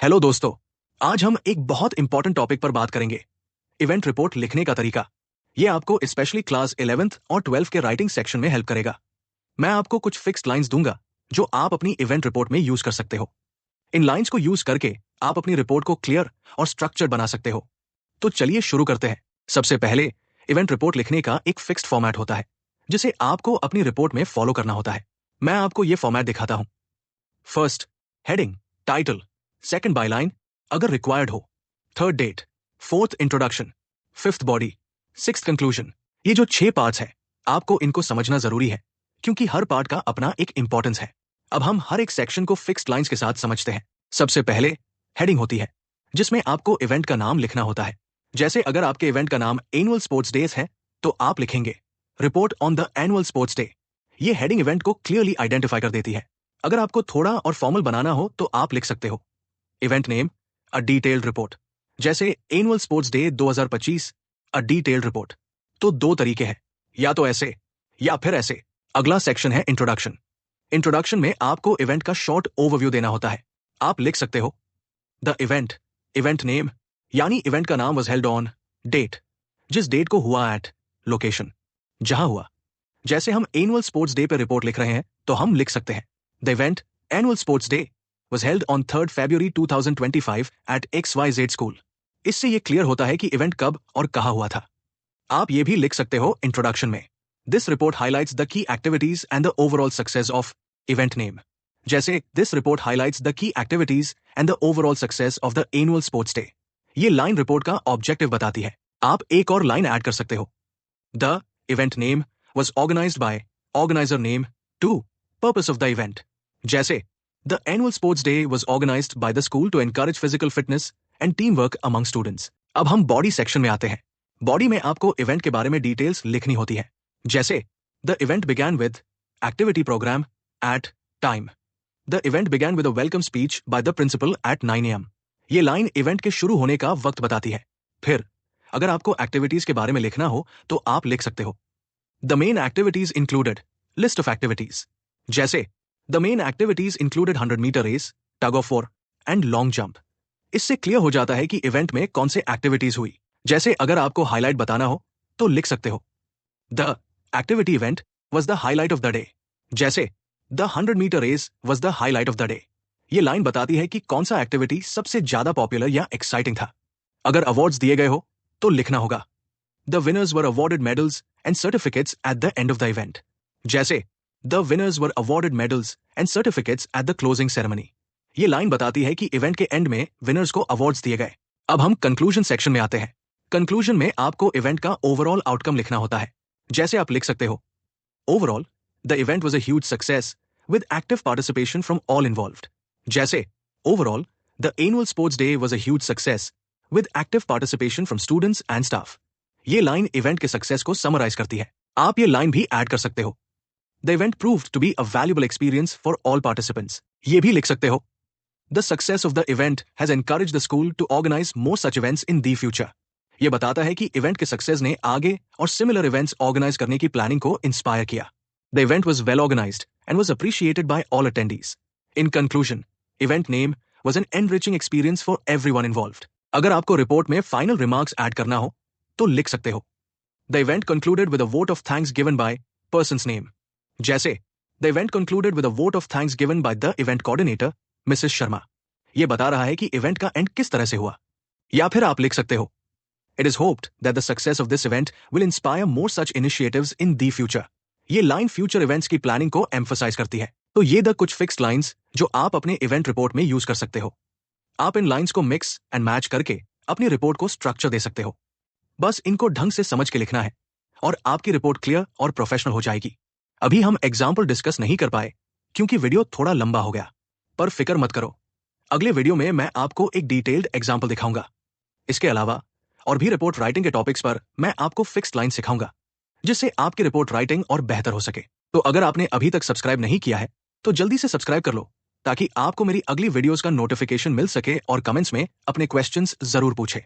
Hello दोस्तों। आज हम एक बहुत इंपॉर्टेंट टॉपिक पर बात करेंगे, इवेंट रिपोर्ट लिखने का तरीका। यह आपको स्पेशली क्लास 11th और 12th के राइटिंग सेक्शन में हेल्प करेगा। मैं आपको कुछ फिक्स्ड लाइंस दूंगा जो आप अपनी इवेंट रिपोर्ट में यूज कर सकते हो। इन लाइंस को यूज करके आप अपनी रिपोर्ट को क्लियर और स्ट्रक्चर्ड बना सकते हो। तो चलिए शुरू करते हैं। सबसे पहले, इवेंट रिपोर्ट लिखने का एक फिक्स्ड फॉर्मेट होता है जिसे आपको अपनी रिपोर्ट में फॉलो करना होता है। मैं आपको यह फॉर्मेट दिखाता हूं। First, heading, title, second byline अगर रिक्वायर्ड हो, third date, fourth introduction, fifth body, sixth conclusion. ये जो 6 पार्ट्स हैं, आपको इनको समझना जरूरी है क्योंकि हर पार्ट का अपना एक इंपॉर्टेंस है। अब हम हर एक सेक्शन को फिक्स्ड लाइंस के साथ समझते हैं। सबसे पहले हेडिंग होती है जिसमें आपको इवेंट का नाम लिखना होता है। जैसे अगर आपके इवेंट का नाम एनुअल स्पोर्ट्स डेज है तो आप लिखेंगे report on the annual sports day. ये हेडिंग इवेंट को क्लियरली आइडेंटिफाई कर देती है। अगर आपको थोड़ा और फॉर्मल बनाना हो तो आप लिख सकते हो event name, a detailed report. जैसे annual sports day 2025, a detailed report. तो 2 तरीके हैं, या तो ऐसे या फिर ऐसे। अगला सेक्शन है इंट्रोडक्शन। इंट्रोडक्शन में आपको इवेंट का शॉर्ट ओवरव्यू देना होता है। आप लिख सकते हो द इवेंट, इवेंट नेम यानी इवेंट का नाम वाज हेल्ड ऑन, डेट, जिस डेट को हुआ, एट, लोकेशन, जहां हुआ। जैसे हम एनुअल स्पोर्ट्स डे पर रिपोर्ट लिख रहे हैं तो हम लिख सकते हैं the event annual sports day was held on 3rd February 2025 at XYZ School। इससे ये क्लियर होता है कि इवेंट कब और कहां हुआ था। आप ये भी लिख सकते हो इंट्रोडक्शन में, this report highlights the key activities and the overall success of event name. जैसे this report highlights the key activities and the overall success of the annual sports day. ये लाइन रिपोर्ट का objective बताती है। आप एक और line add कर सकते हो, the event name was organized by organizer name to purpose of the event। जैसे the annual sports day was organized by the school to encourage physical fitness and teamwork among students। अब हम body section में आते हैं। Body में आपको event के बारे में डिटेल्स लिखनी होती है। जैसे the event began with activity program at time। the event began with a welcome speech by the principal at 9 am। ये लाइन इवेंट के शुरू होने का वक्त बताती है। फिर अगर आपको एक्टिविटीज के बारे में लिखना हो तो आप लिख सकते हो The main activities included, list of activities। जैसे The main activities included 100-meter race, tug of war and long jump। इससे क्लियर हो जाता है कि इवेंट में कौन से एक्टिविटीज हुई। जैसे अगर आपको हाईलाइट बताना हो तो लिख सकते हो The activity event was the highlight of the day। जैसे The 100-meter race was the highlight of the day। ये लाइन बताती है कि कौन सा एक्टिविटी सबसे ज्यादा पॉपुलर या एक्साइटिंग था। अगर अवार्ड्स दिए गए हो तो लिखना होगा The winners were awarded medals and certificates at the end of the event। जैसे The winners were awarded medals and certificates at the closing ceremony। ये लाइन बताती है कि इवेंट के एंड में विनर्स को अवार्ड्स दिए गए। अब हम कंक्लूजन सेक्शन में आते हैं। कंक्लूजन में आपको इवेंट का ओवरऑल आउटकम लिखना होता है। जैसे आप लिख सकते हो overall the event was a huge success with active participation from all involved. जैसे overall the annual sports day was a huge success with active participation from students and staff. ये लाइन इवेंट के success को summarise करती है। आप ये line भी add कर सकते हो the event proved to be a valuable experience for all participants. ये भी लिख सकते हो the success of the event has encouraged the school to organise more such events in the future. ये बताता है कि इवेंट के सक्सेस ने आगे और सिमिलर इवेंट्स ऑर्गेनाइज करने की प्लानिंग को इंस्पायर किया। The event was well organised and was appreciated by all attendees. In conclusion, event name was an enriching experience for everyone involved. अगर आपको रिपोर्ट में फाइनल रिमार्क्स ऐड करना हो तो लिख सकते हो The event concluded with a vote of thanks given by person's name। जैसे The event concluded with a vote of thanks given by the event coordinator, Mrs. Sharma। ये बता रहा है कि इवेंट का एंड किस तरह से हुआ। या फिर आप लिख सकते हो It is hoped that the success of this event will inspire more such initiatives in the future। ये लाइन फ्यूचर इवेंट्स की प्लानिंग को एम्फसाइज करती है। तो ये द कुछ फिक्स्ड लाइंस जो आप अपने इवेंट रिपोर्ट में यूज कर सकते हो। आप इन लाइंस को मिक्स एंड मैच करके अपनी रिपोर्ट को स्ट्रक्चर दे सकते हो। बस इनको ढंग से समझ के लिखना है और आपकी रिपोर्ट क्लियर और प्रोफेशनल हो जाएगी। अभी हम एग्जाम्पल डिस्कस नहीं कर पाए क्योंकि वीडियो थोड़ा लंबा हो गया, पर फिक्र मत करो, अगले वीडियो में मैं आपको एक डिटेल्ड एग्जाम्पल दिखाऊंगा। इसके अलावा और भी रिपोर्ट राइटिंग के टॉपिक्स पर मैं आपको फिक्स्ड लाइन सिखाऊंगा जिससे आपकी रिपोर्ट राइटिंग और बेहतर हो सके। तो अगर आपने अभी तक सब्सक्राइब नहीं किया है तो जल्दी से सब्सक्राइब कर लो ताकि आपको मेरी अगली वीडियोस का नोटिफिकेशन मिल सके और कमेंट्स में अपने क्वेश्चंस जरूर पूछे।